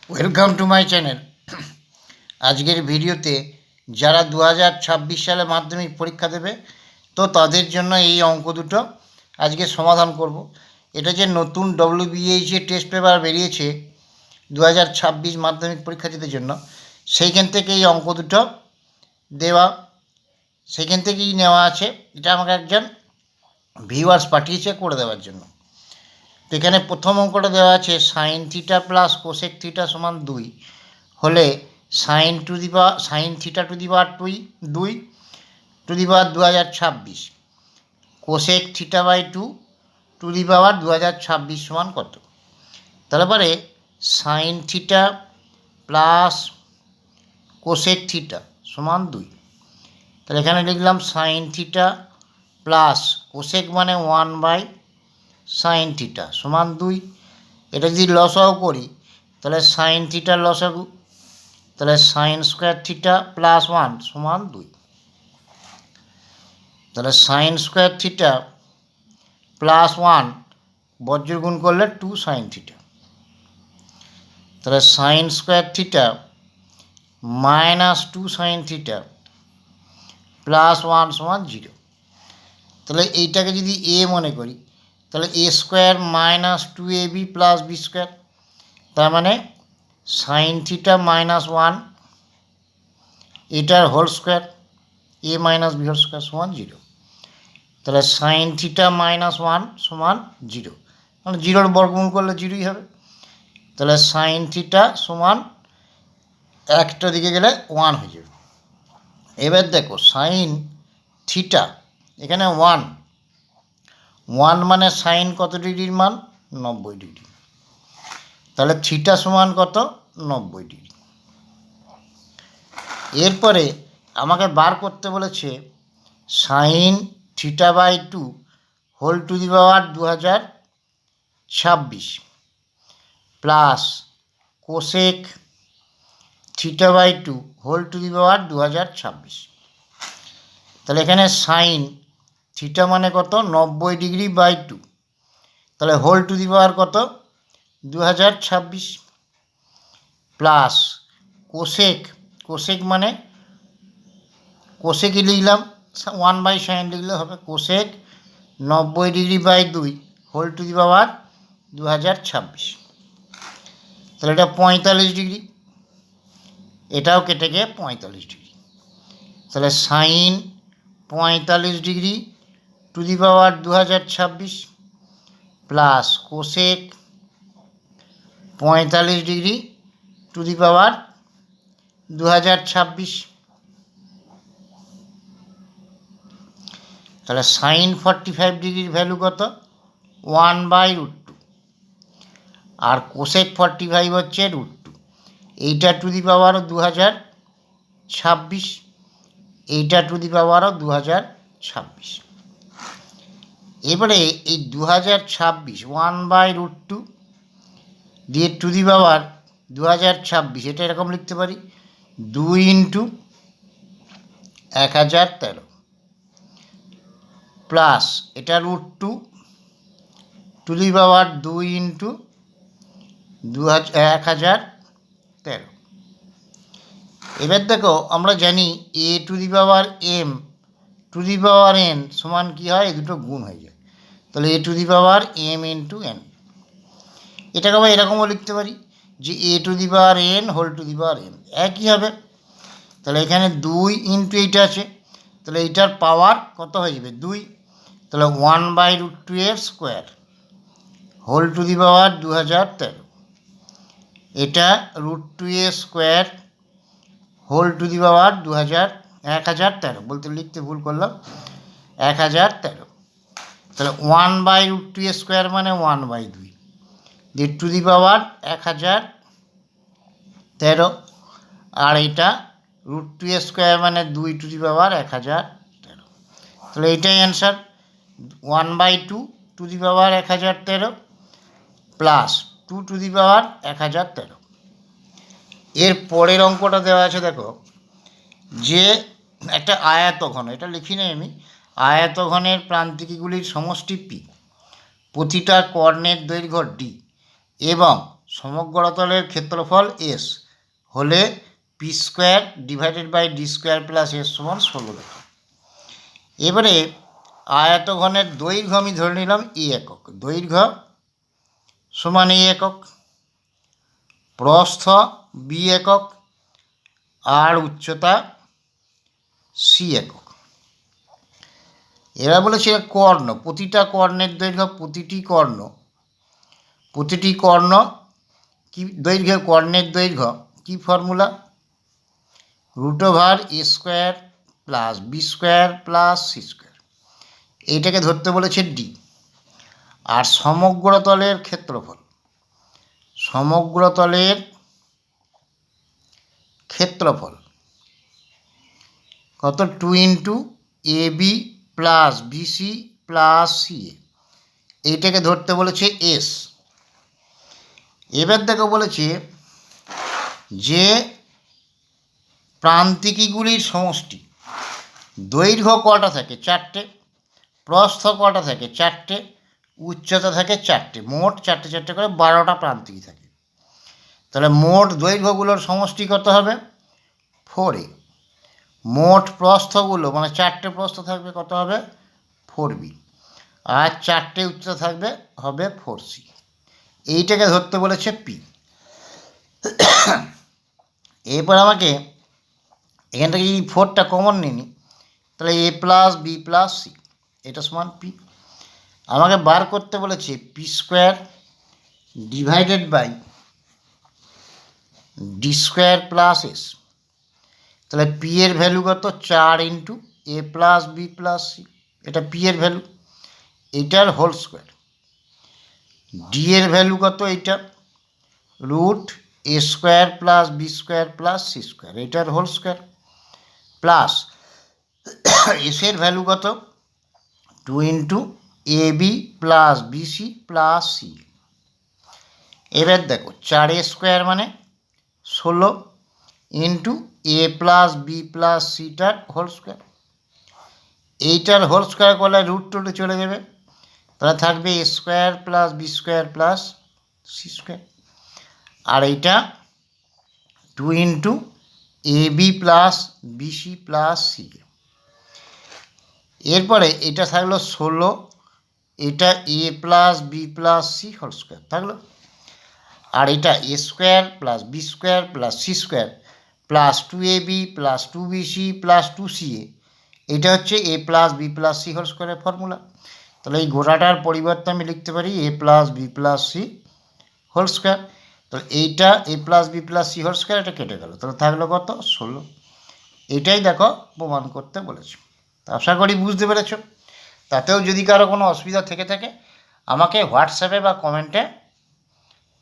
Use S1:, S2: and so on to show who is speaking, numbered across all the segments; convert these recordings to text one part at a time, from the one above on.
S1: Welcome to my channel. আজকের ভিডিওতে যারা 2026 সালে মাধ্যমিক পরীক্ষা দেবে তো তাদের জন্য এই অঙ্ক দুটো আজকে সমাধান করব। এটা যে নতুন WBH টেস্ট পেপার বেরিয়েছে 2026 মাধ্যমিক পরীক্ষার্থীদের জন্য, সেইখান থেকে এই অঙ্ক দুটো দেওয়া, সেইখান থেকেই নেওয়া আছে। এটা আমাকে একজন ভিউয়ার্স পাঠিয়েছে করে দেওয়ার জন্য। তো এখানে প্রথম অঙ্কটা দেওয়া আছে sine theta plus cosec theta সমান 2 হলে sine theta to the power 2 to the power 2026 cosec theta by 2 to the power 2026 সমান কত। তাহলে পরে sine theta plus cosec theta সমান 2। তাহলে এখানে লিখলাম সাইন থিটা প্লাস কোসেক মানে 1/সাইন থিটা সমান 2। এটা যদি লসাগু করি তাহলে সাইন থিটার লসাগু, তাহলে সাইন স্কোয়ার থিটা প্লাস 1 সমান 2। তাহলে সাইন স্কোয়ার থিটা প্লাস 1 বজ্রগুণ করলে 2 সাইন থিটা। তাহলে sine square theta minus 2 sign theta plus 1 সমান 0। তাহলে এইটাকে যদি এ মনে করি তাহলে A square minus 2ab plus B square, তার মানে সাইন থিটা মাইনাস 1 এটার whole square A minus B whole square সমান 0। তাহলে সাইন থিটা মাইনাস 1 সমান 0, মানে 0-র বর্গমূল করলে 0ই হবে। তাহলে সাইন থিটা সমান একটা দিকে গেলে 1 হয়ে যাবে। এবার দেখো সাইন থিটা এখানে 1 মানে সাইন কত ডিগ্রির মান 90 ডিগ্রি। তাহলে থিটা সমান কত 90 ডিগ্রি। এরপরে আমাকে বার করতে বলেছে sine theta by 2 whole to the power 2026 plus cosec theta by 2 whole to the power 2026। তাহলে এখানে সাইন থিটা মানে কত 90 ডিগ্রি বাই 2, তাহলে হোল টু দি পাওয়ার কত 2026 প্লাস কোসেক মানে কোসেকই লিখলাম 1/সাইন লিখলে হবে, cosec 90 degree by 2 whole to the power 2026। তাহলে এটা 45 ডিগ্রি, এটাও কেটে গিয়ে 45 ডিগ্রি। তাহলে sine 45 degree to the power 2026 plus cosec 45 degree to the power 2026। তাহলে সাইন 45 ডিগ্রির ভ্যালু কত 1/√2 আর কোসেক 45 হচ্ছে √2। এইটা টু দি পাওয়ারও 2026, এইটা টু দি পাওয়ারও 2026। এবারে এই 2026 1/√2 দিয়ে টু দি পাওয়ার 2026, এটা এরকম লিখতে পারি 2 × 1013 প্লাস এটা √2 টু দি পাওয়ার 2 × 1013। এবার দেখো আমরা জানি A to the power M to the power N সমান কী হয়, এই দুটো গুণ হয়ে যায়। তাহলে A to the power m × n। এটাকে আবার এরকমও লিখতে পারি যে A to the power n whole to the power m, একই হবে। তাহলে এখানে 2 × এইটা আছে, তাহলে এইটার পাওয়ার কত হয়ে যাবে 2, তাহলে 1/√2 এর স্কোয়ার হোল টু দি পাওয়ার 2013। এটা √2 এর square whole to the power 1013, বলতে লিখতে ভুল করলাম 1013। তাহলে 1/√2 এর স্কোয়ার মানে 1/2 দিয়ে টু দি পাওয়ার 1013, আর এটা √2 এর স্কোয়ার মানে 2 টু দি পাওয়ার 1013। তাহলে এইটাই অ্যান্সার 1/2 টু দি পাওয়ার 1013 প্লাস 2 টু দি পাওয়ার 1013। এর পরের অঙ্কটা দেওয়া আছে, দেখো যে একটা আয়তঘন, এটা লিখি নাই আমি, আয়তঘনের প্রান্তিকগুলির সমষ্টি পি, প্রতিটা কর্ণের দৈর্ঘ্য ডি এবং সমগ্রতলের ক্ষেত্রফল এস হলে P square divided by D square plus S সমান 16 দেখো। এবারে আয়তঘনের দৈর্ঘ্য আমি ধরে নিলাম এ একক, দৈর্ঘ্য সমান এ একক, প্রস্থ বি একক, আর উচ্চতা সি একক। এরা বলেছে কর্ণ, প্রতিটা কর্ণের দৈর্ঘ্য, প্রতিটি কর্ণ কি দৈর্ঘ্য, কর্ণের দৈর্ঘ্য কি formula, √a square plus B square plus C square, এইটাকে ধরতে বলেছে ডি। আর সমগ্রতলের ক্ষেত্রফল, সমগ্রতলের ক্ষেত্রফল কত, 2 into A B plus BC plus CA, এইটাকে ধরতে বলেছে এস। এবার দেখো বলেছে যে প্রান্তিকগুলির সমষ্টি, দৈর্ঘ্য কটা থাকে, 4টে, প্রস্থ কটা থাকে, 4টে, উচ্চতা থাকে 4টে, মোট 4টে 4টে করে 12টা প্রান্তিক থাকে। তাহলে মোট দৈর্ঘ্যগুলোর সমষ্টি কত হবে, 4a। মোট প্রস্থগুলো মানে 4টে প্রস্থ থাকবে কত হবে, 4b। আর 4টে উচ্চতা থাকবে হবে 4c। এইটাকে ধরতে বলেছে পি। এরপর আমাকে এখান থেকে যদি 4টা কমন নিই তাহলে A plus B plus C, এটা সমান পি। আমাকে বার করতে বলেছে P square divided by D square plus S. তাহলে পি এর ভ্যালু কত, 4 into A plus B plus C, এটা পি এর ভ্যালু, এইটার হোল স্কোয়ার। ডি এর ভ্যালু কত, এইটা √a square plus B square plus C square, এইটার হোল স্কোয়ার, প্লাস এস এর ভ্যালু কত, 2 into A B plus BC plus C. এবার দেখো 4a স্কোয়ার মানে 16 into A plus B plus সিটার হোল স্কোয়ার, এইটার হোল স্কোয়ার করলে √2 চলে যাবে, তাহলে থাকবে A square plus B square plus C square. আর এইটা 2 into A B plus BC plus C. এরপরে এটা থাকলো 16, এটা A plus B plus C whole square থাকলো, আর এটা A square plus B square plus C square plus 2ab plus 2bc plus 2ca, এটা হচ্ছে A plus B plus C whole স্কোয়ারের ফর্মুলা। তাহলে এই গোটাটার পরিবর্তে আমি লিখতে পারি A plus B plus C whole square. তাহলে এইটা A plus B plus C whole square, এটা কেটে গেল, তাহলে থাকলো কত, 16। এটাই দেখো প্রমাণ করতে বলেছে। আশা করি বুঝতে পেরেছ। তাতেও যদি কারো কোনো অসুবিধা থেকে থাকে আমাকে হোয়াটসঅ্যাপে বা কমেন্টে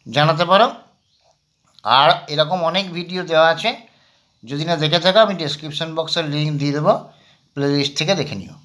S1: জানাতে পারো। আর এরকম অনেক ভিডিও দেওয়া আছে, যদি না দেখে থাকো আমি ডেসক্রিপশন বক্সের লিঙ্ক দিয়ে দেবো, প্লেলিস্ট থেকে দেখে নিও।